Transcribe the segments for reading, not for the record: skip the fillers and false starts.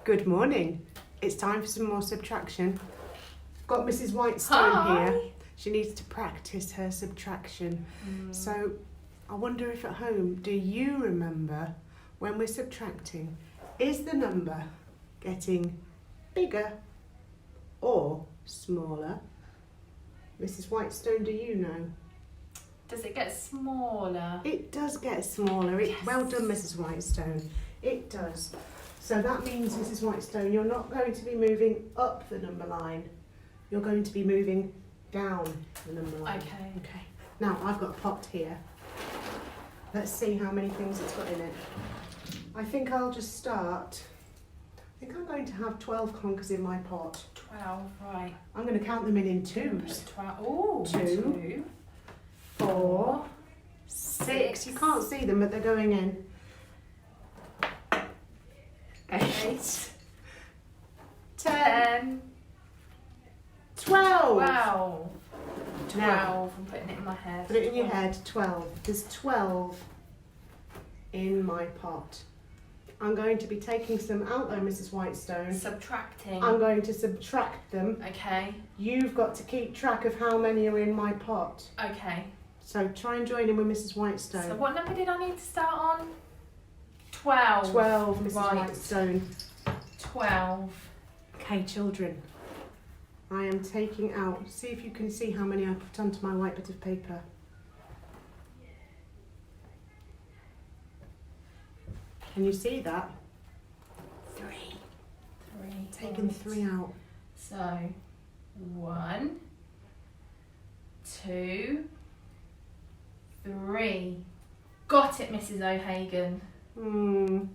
Good morning. It's time for some more subtraction. Got Mrs. Whitestone here. She needs to practice her subtraction. So I wonder if at home, do you remember when we're subtracting, is the number getting bigger or smaller? Mrs. Whitestone, do you know? Does it get smaller? It does get smaller. Yes. Well done, Mrs. Whitestone. It does. So that means, Mrs. Whitestone, you're not going to be moving up the number line. You're going to be moving down the number line. Okay. Now, I've got a pot here. Let's see how many things it's got in it. I think I'll just start. I think I'm going to have 12 conkers in my pot. 12, right. I'm going to count them in twos. 12. Oh, Two. 4, 6. You can't see them, but they're going in. 8, 10, 12. Wow. 12. Now, I'm putting it in my head. put it in your head. 12. There's 12 in my pot. I'm going to be taking some out though, Mrs. Whitestone. Subtracting. I'm going to subtract them. Okay. You've got to keep track of how many are in my pot. Okay. So try and join in with Mrs. Whitestone. So what number did I need to start on? 12. 12, Mrs. Right. Whitestone. 12. Okay, children. I am taking out. See if you can see how many I put onto my white bit of paper. Can you see that? 3. 3. Taking 3 out. So 1, 2, 3. Got it, Mrs. O'Hagan. I'm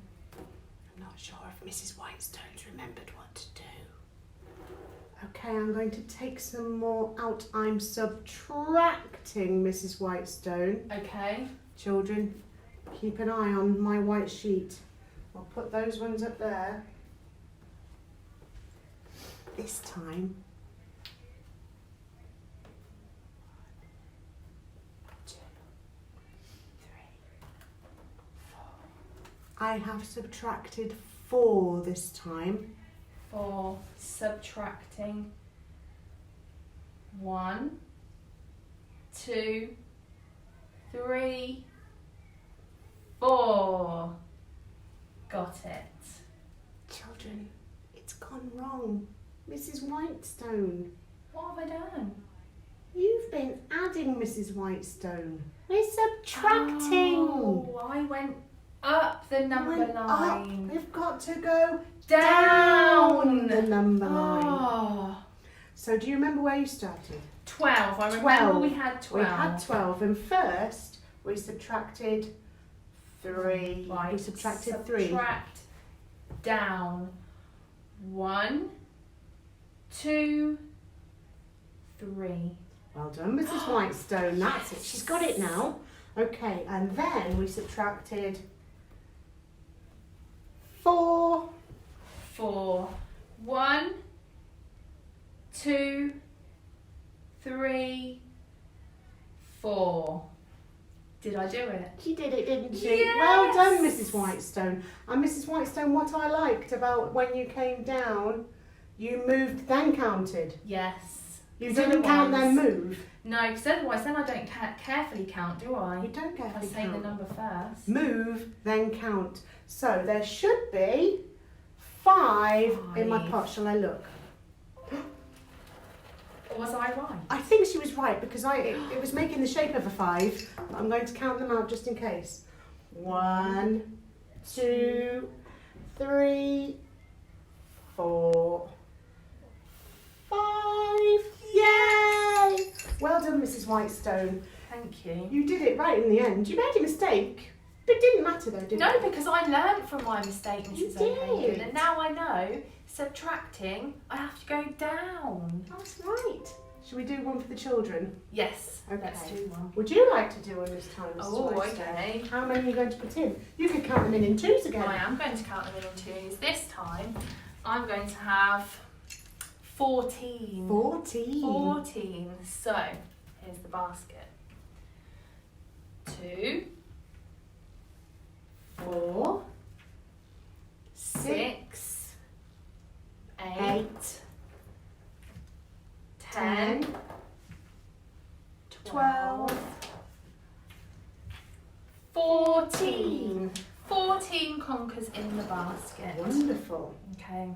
not sure if Mrs. Whitestone's remembered what to do. Okay, I'm going to take some more out. I'm subtracting, Mrs. Whitestone. Okay. Children, keep an eye on my white sheet. I'll put those ones up there. This time, 1, 2, 3, 4. I have subtracted 4 this time. 4. Subtracting. 1, 2, 3, 4. Got it. Children, it's gone wrong. Mrs. Whitestone, What have I done? you've been adding, Mrs. Whitestone. We're subtracting. Oh, I went up the number Went line. Up. We've got to go Down. the number line. Oh. So do you remember where you started? 12. I remember 12. we had 12. We had 12, and first we subtracted 3. Right. We subtracted 3. Subtract down. 1, 2, 3. Well done, Mrs. Whitestone. That's it. She's got it now. Okay, and then we subtracted 4. 4. 1, 2, 3, 4. Did I do it? She did it, didn't she? Yes! Well done, Mrs. Whitestone. And Mrs. Whitestone, what I liked about when you came down, you moved then counted. Yes. You So didn't count then otherwise- move. No, because otherwise then I don't carefully count, do I? You don't get I to say the count. number first. Move, then count. So there should be 5 in my 5. pot. Shall I look? Or was I right? I think she was right because it was making the shape of a 5. But I'm going to count them out just in case. 1, 2, 3, 4, 5. Yay! Well done, Mrs. Whitestone. Thank you. You did it right in the end. You made a mistake, but it didn't matter though, did it? No, because I learned from my mistake, You Mrs. O'Hagan, did. and now I know subtracting, I have to go down. That's right. Shall we do one for the children? Yes, Okay. let's do one. Would you like to do one this time, Mrs. Oh, Whitestone? okay. How many are you going to put in? You could count them in twos again. I am going to count them in twos. This time, I'm going to have 14. 14. 14. So, here's the basket. 2, 4, 6, conkers in the basket. Wonderful. Okay.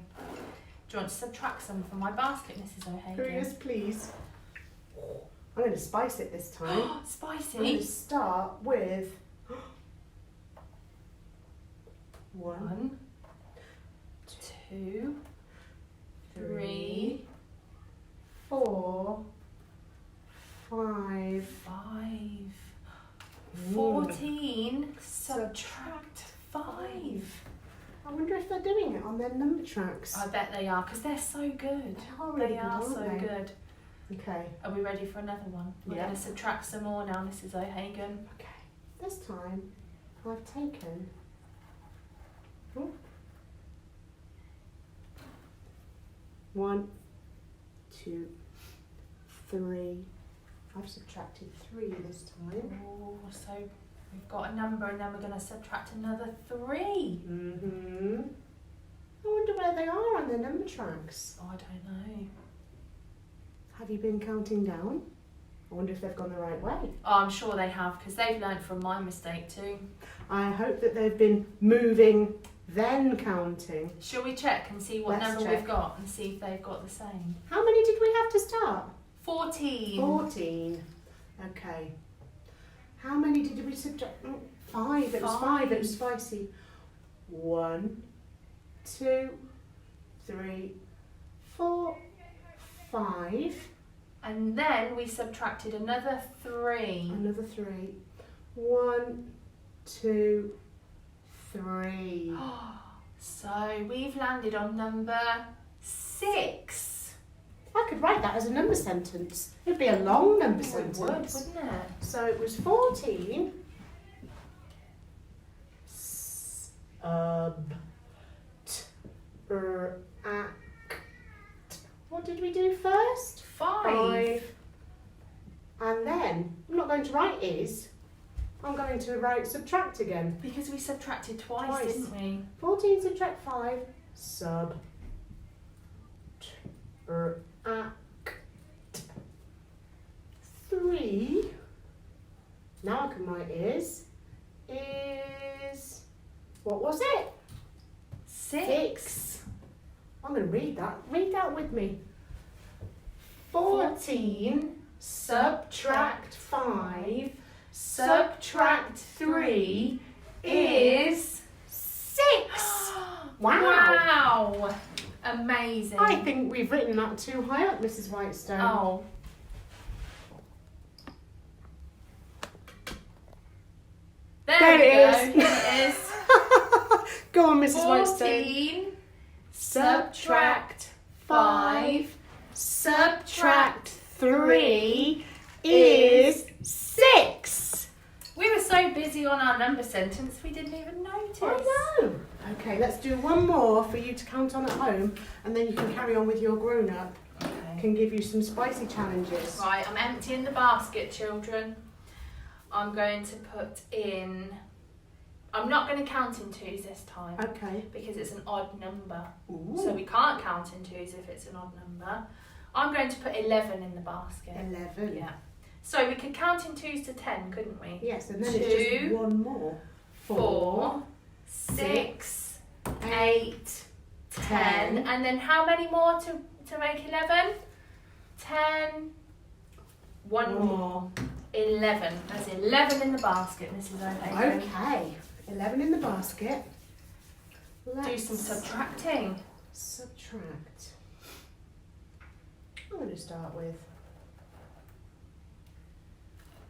Do you want to subtract some from my basket, Mrs. O'Hagan? Yes, please. I'm going to spice it this time. I'm going to Spicy. start with 1, 1, 2, 3, 4, 5. 5. 14. Subtract 5. I wonder if they're doing it on their number tracks. I bet they are, because they're so good. They They are so good. Okay. Are we ready for another one? We're Yeah. going to subtract some more now, Mrs. O'Hagan. Okay. This time I've taken 1, 2, 3. I've subtracted 3 this time. Oh, so we've got a number and then we're going to subtract another 3. Mm-hmm. I wonder where they are on their number tracks. Oh, I don't know. Have you been counting down? I wonder if they've gone the right way. Oh, I'm sure they have, because they've learned from my mistake too. I hope that they've been moving, then counting. Shall we check and see what Let's number check. we've got and see if they've got the same? How many did we have to start? 14. 14. Okay. How many did we subtract? 5. It was 5. It was spicy. 1, 2, 3, 4, 5. And then we subtracted another 3. Another 3. 1, 2, 3. So we've landed on number 6. I could write that as a number sentence. It'd be a long number It sentence. would, wouldn't it? So it was 14. What did we do first? 5. And then, I'm not going to write is, I'm going to write subtract again. Because we subtracted twice, Twice. didn't we? 14 subtract 5, sub. 3. Now I can write is, what was it? 6. I'm going to read that. Read that with me. 14 subtract 5 subtract 3 is 6. Wow! Amazing. I think we've written that too high up, Mrs. Whitestone. Oh. There we it go. is. Here it is. Go on, Mrs. Whitestone. 14 Subtract 5 subtract 3 is 6. We were so busy on our number sentence we didn't even notice. I know. Okay, let's do one more for you to count on at home, and then you can carry on with your grown-up. Okay. Can give you some spicy challenges. Right, I'm emptying the basket, children. I'm going to put in... I'm not going to count in 2s this time. Okay. Because it's an odd number. Ooh. So we can't count in 2s if it's an odd number. I'm going to put 11 in the basket. 11. Yeah. So we could count in 2s to 10, couldn't we? Yes, and then it's just 2, one more. 4, 6, 8, 10. And then how many more to make 11? 10. One more. 11. There's 11 in the basket, Mrs. O'Hagan. Okay. 11 in the basket. Do Let's some subtracting. subtract. I'm going to start with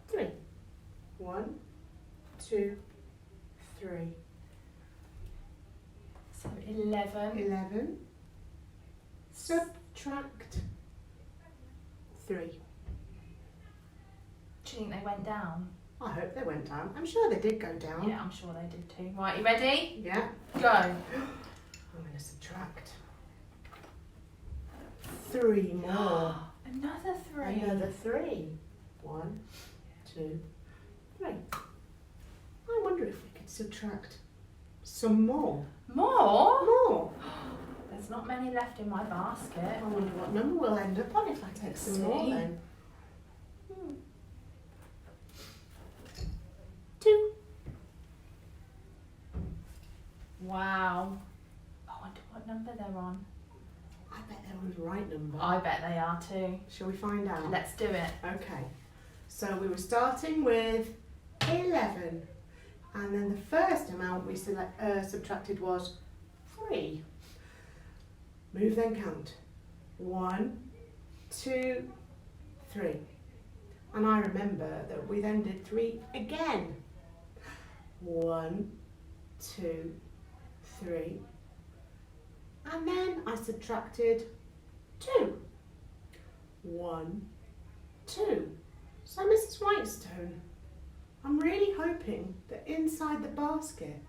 3. 1, 2, 3. So 11. 11. Subtract 3. Do you think they went down? I hope they went down. I'm sure they did go down. Yeah, I'm sure they did too. Right, you ready? Yeah. Go. I'm going to subtract 3 more. Another 3. Another 3. 1, 2, 3. I wonder if we could subtract some more. More? More. There's not many left in my basket. I wonder what number we'll end up on if I take some more see. then. 2. Wow. I wonder what number they're on. I bet they're on the right number. I bet they are too. Shall we find out? Let's do it. Okay. So we were starting with 11. And then the first amount we subtracted was 3. Move then count. 1, 2, 3. And I remember that we then did 3 again. 1, 2, 3. And then I subtracted 2. 1, 2. So Mrs. Whitestone, I'm really hoping that inside the basket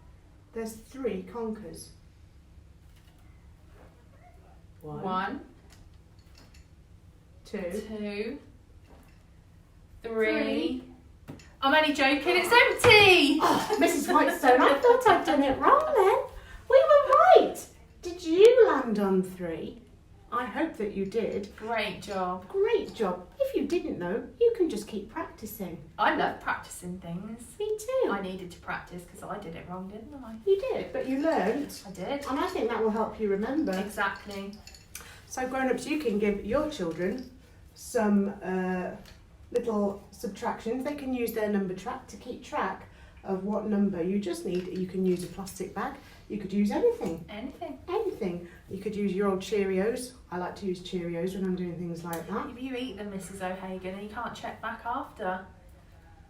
there's 3 conkers. 1, 2, 2, 3. I'm only joking, it's empty! Oh, Mrs. Whitestone, I thought I'd done it wrong then. We were right. Did you land on 3? I hope that you did. Great job. Great job. If you didn't know, you can just keep practicing. I love practicing things. Me too. I needed to practice because I did it wrong, didn't I? You did, but you learnt. I did. And I think that will help you remember. Exactly. So grown-ups, you can give your children some little subtractions. They can use their number track to keep track of what number you just need. You can use a plastic bag. You could use anything. Anything. Anything. You could use your old Cheerios. I like to use Cheerios when I'm doing things like that. If you eat them, Mrs. O'Hagan, and you can't check back after.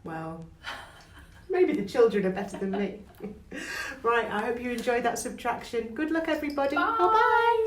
Well, maybe the children are better than me. Right, I hope you enjoyed that subtraction. Good luck, everybody. Bye. Bye-bye.